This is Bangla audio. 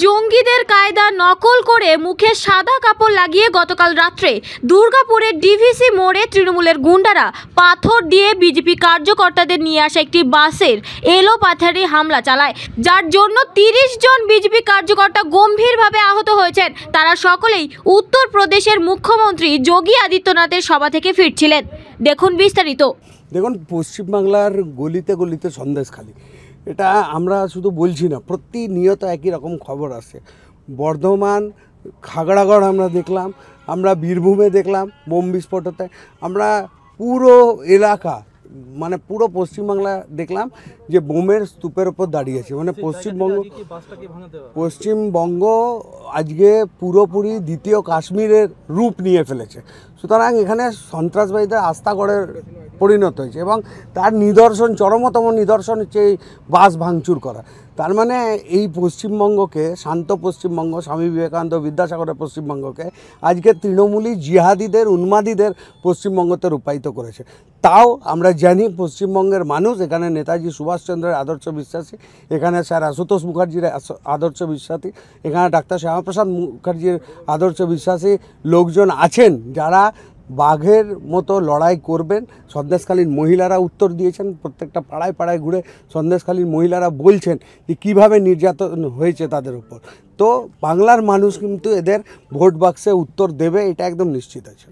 জঙ্গিদের কায়দা নকল করে মুখে সাদা কাপড় লাগিয়ে গতকাল রাত্রে দুর্গাপুরের ডিভিসি মোড়ে তৃণমূলের গুন্ডারা পাথর দিয়ে বিজেপি কার্যকর্তাদের নিয়ে আসা একটি বাসের এলোপাথারি হামলা চালায়, যার জন্য ৩০ জন বিজেপি কার্যকর্তা গম্ভীরভাবে আহত হয়েছেন। তারা সকলেই উত্তরপ্রদেশের মুখ্যমন্ত্রী যোগী আদিত্যনাথের সভা থেকে ফিরছিলেন। দেখুন বিস্তারিত। দেখুন, পশ্চিমবাংলার গলিতে গলিতে সন্দেশখালি, এটা আমরা শুধু বলছি না, প্রতিনিয়ত একই রকম খবর আসে। বর্ধমান, খাগড়াগড় আমরা দেখলাম, আমরা বীরভূমে দেখলাম বোম বিস্ফোট হতে, আমরা পুরো এলাকা মানে পুরো পশ্চিমবাংলা দেখলাম যে বোমের স্তূপের ওপর দাঁড়িয়েছে। মানে পশ্চিমবঙ্গ আজকে পুরোপুরি দ্বিতীয় কাশ্মীরের রূপ নিয়ে ফেলেছে। সুতরাং এখানে সন্ত্রাসবাদীদের আস্তাগড়ের পরিণত হয়েছে এবং তার নিদর্শন, চরমতম নিদর্শন হচ্ছে এই বাস ভাঙচুর করা। তার মানে এই পশ্চিমবঙ্গকে, শান্ত পশ্চিমবঙ্গ, স্বামী বিবেকানন্দ বিদ্যাসাগরের পশ্চিমবঙ্গকে আজকে তৃণমূলী জিহাদিদের, উন্মাদীদের পশ্চিমবঙ্গতে রূপায়িত করেছে। তাও আমরা জানি পশ্চিমবঙ্গের মানুষ এখানে নেতাজি সুভাষচন্দ্রের আদর্শ বিশ্বাসী, এখানে স্যার আশুতোষ মুখার্জির আদর্শ বিশ্বাসী, এখানে ডাক্তার শ্যামাপ্রসাদ মুখার্জির আদর্শ বিশ্বাসী লোকজন আছেন যারা বাঘের মতো লড়াই করবেন। সন্দেশখালীর মহিলারা উত্তর দিয়েছেন, প্রত্যেকটা পাড়ায় পাড়ায় ঘুরে সন্দেশখালীর মহিলারা বলছেন যে কীভাবে নির্যাতন হয়েছে তাদের উপর। তো বাংলার মানুষ কিন্তু এদের ভোট বাক্সে উত্তর দেবে, এটা একদম নিশ্চিত আছে।